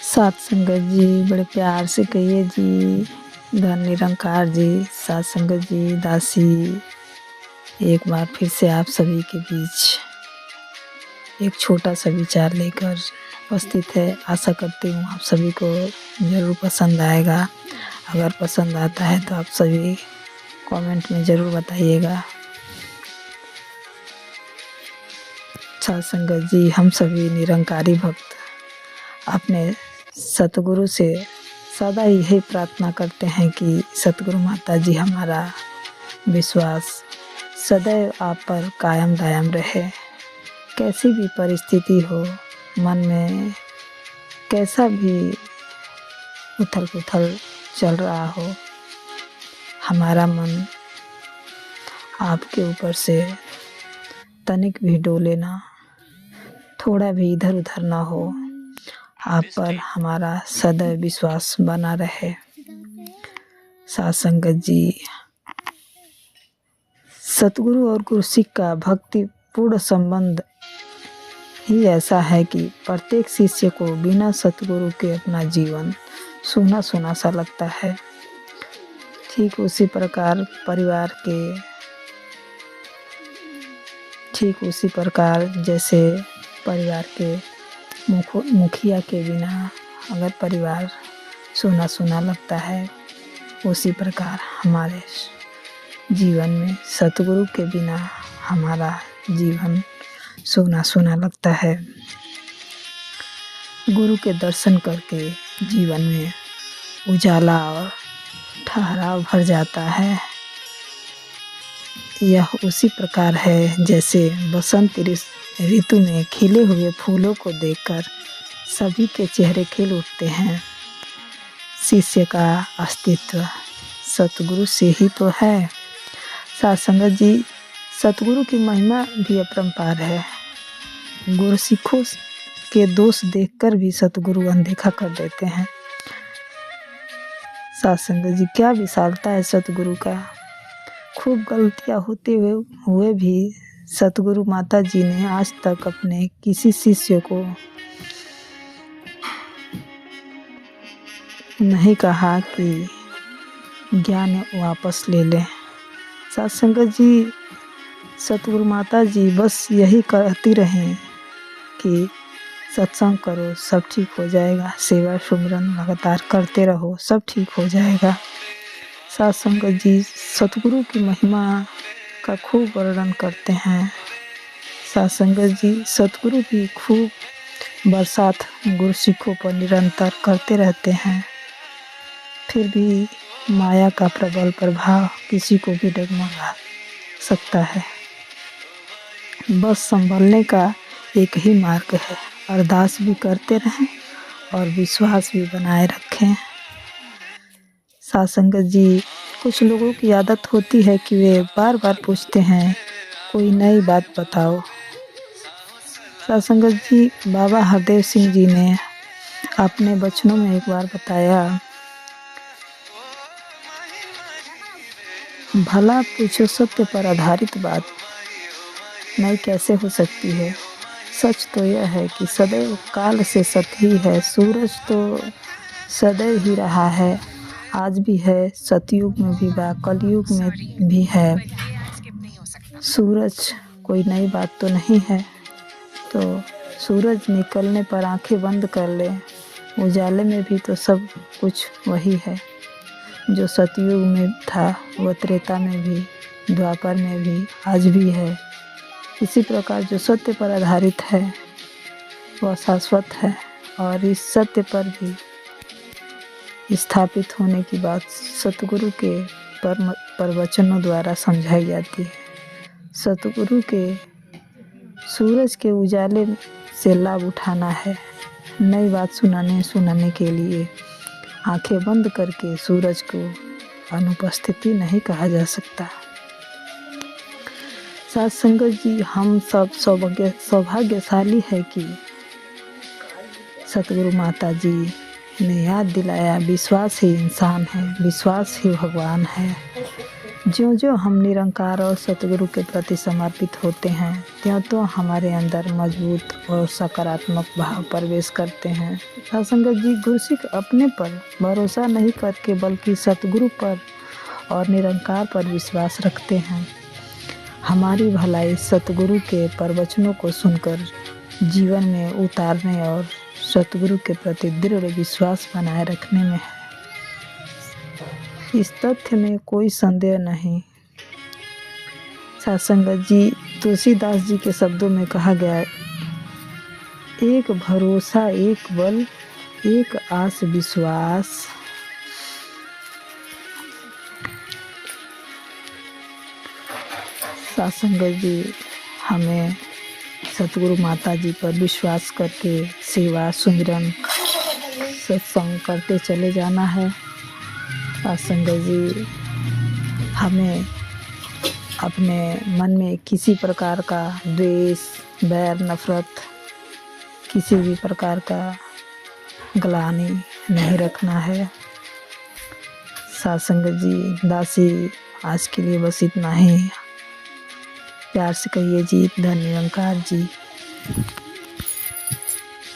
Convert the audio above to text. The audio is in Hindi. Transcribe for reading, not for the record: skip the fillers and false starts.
सात संगत जी बड़े प्यार से कहिए जी, धन निरंकार जी, सात संगत जी, दासी एक बार फिर से आप सभी के बीच एक छोटा सा विचार लेकर उपस्थित है। आशा करती हूँ आप सभी को ज़रूर पसंद आएगा। अगर पसंद आता है तो आप सभी कमेंट में ज़रूर बताइएगा। सात संगत जी, हम सभी निरंकारी भक्त अपने सतगुरु से सदा यही प्रार्थना करते हैं कि सतगुरु माता जी हमारा विश्वास सदैव आप पर कायम दायम रहे। कैसी भी परिस्थिति हो, मन में कैसा भी उथल पुथल चल रहा हो, हमारा मन आपके ऊपर से तनिक भी डोले ना, थोड़ा भी इधर उधर ना हो, आप पर हमारा सदैव विश्वास बना रहे। सात संगत जी, सतगुरु और गुरु सिख का भक्ति पूर्ण संबंध ही ऐसा है कि प्रत्येक शिष्य को बिना सतगुरु के अपना जीवन सूना सूना सा लगता है। ठीक उसी प्रकार जैसे परिवार के मुखिया के बिना अगर परिवार सूना सूना लगता है, उसी प्रकार हमारे जीवन में सतगुरु के बिना हमारा जीवन सूना सूना लगता है। गुरु के दर्शन करके जीवन में उजाला और ठहराव भर जाता है। यह उसी प्रकार है जैसे बसंत ऋतु में खिले हुए फूलों को देखकर सभी के चेहरे खिल उठते हैं। शिष्य का अस्तित्व सतगुरु से ही तो है। सात संगत जी, सतगुरु की महिमा भी अपरंपार है। गुरु सिखों के दोष देखकर भी सतगुरु अनदेखा कर देते हैं। सात संगत जी, क्या विशालता है सतगुरु का। खूब गलतियाँ होते हुए भी सतगुरु माता जी ने आज तक अपने किसी शिष्य को नहीं कहा कि ज्ञान वापस ले लें। सात संगत जी, सतगुरु माता जी बस यही कहती रहें कि सत्संग करो, सब ठीक हो जाएगा, सेवा सुमरन लगातार करते रहो, सब ठीक हो जाएगा। सात संगत जी सतगुरु की महिमा का खूब वर्णन करते हैं। सात संगत जी, सतगुरु की खूब बरसात गुरु सिखों पर निरंतर करते रहते हैं, फिर भी माया का प्रबल प्रभाव किसी को भी डगमगा सकता है। बस संभलने का एक ही मार्ग है, अरदास भी करते रहें और विश्वास भी बनाए रखें। सात संगत जी, कुछ लोगों की आदत होती है कि वे बार बार पूछते हैं कोई नई बात बताओ। सात संगत जी, बाबा हरदेव सिंह जी ने अपने बचनों में एक बार बताया, भला पूछो सत्य पर आधारित बात नई कैसे हो सकती है। सच तो यह है कि सदैव काल से सत्य ही है। सूरज तो सदैव ही रहा है, आज भी है, सतयुग में भी बा, कलयुग में भी है। सूरज कोई नई बात तो नहीं है। तो सूरज निकलने पर आंखें बंद कर ले, उजाले में भी तो सब कुछ वही है। जो सतयुग में था वह त्रेता में भी, द्वापर में भी, आज भी है। इसी प्रकार जो सत्य पर आधारित है वह शाश्वत है, और इस सत्य पर भी स्थापित होने की बात सतगुरु के प्रवचनों द्वारा समझाई जाती है। सतगुरु के सूरज के उजाले से लाभ उठाना है। नई बात सुनाने के लिए आंखें बंद करके सूरज को अनुपस्थिति नहीं कहा जा सकता। सात संगत जी, हम सब सौभाग्यशाली है कि सतगुरु माता जी ने याद दिलाया, विश्वास ही इंसान है, विश्वास ही भगवान है। ज्यों-ज्यों हम निरंकार और सतगुरु के प्रति समर्पित होते हैं, त्यों-त्यों हमारे अंदर मजबूत और सकारात्मक भाव प्रवेश करते हैं। साधुसंगत जी, गुरु सिख अपने पर भरोसा नहीं करके बल्कि सतगुरु पर और निरंकार पर विश्वास रखते हैं। हमारी भलाई सतगुरु के प्रवचनों को सुनकर जीवन में उतारने और सतगुरु के प्रति दृढ़ विश्वास बनाए रखने में है। इस तथ्य में कोई संदेह नहीं। साधुसंगत जी, तुलसीदास जी के शब्दों में कहा गया है, एक भरोसा, एक बल, एक आस विश्वास। साधुसंगत जी, हमें सतगुरु माता जी पर विश्वास करके सेवा, सुमिरन, सत्संग करते चले जाना है। साधुसंगत जी, हमें अपने मन में किसी प्रकार का द्वेष, बैर, नफरत, किसी भी प्रकार का ग्लानि नहीं रखना है। साधुसंगत जी, दासी आज के लिए बस इतना ही। प्यार से कहिए जी, धन्य निरंकार जी।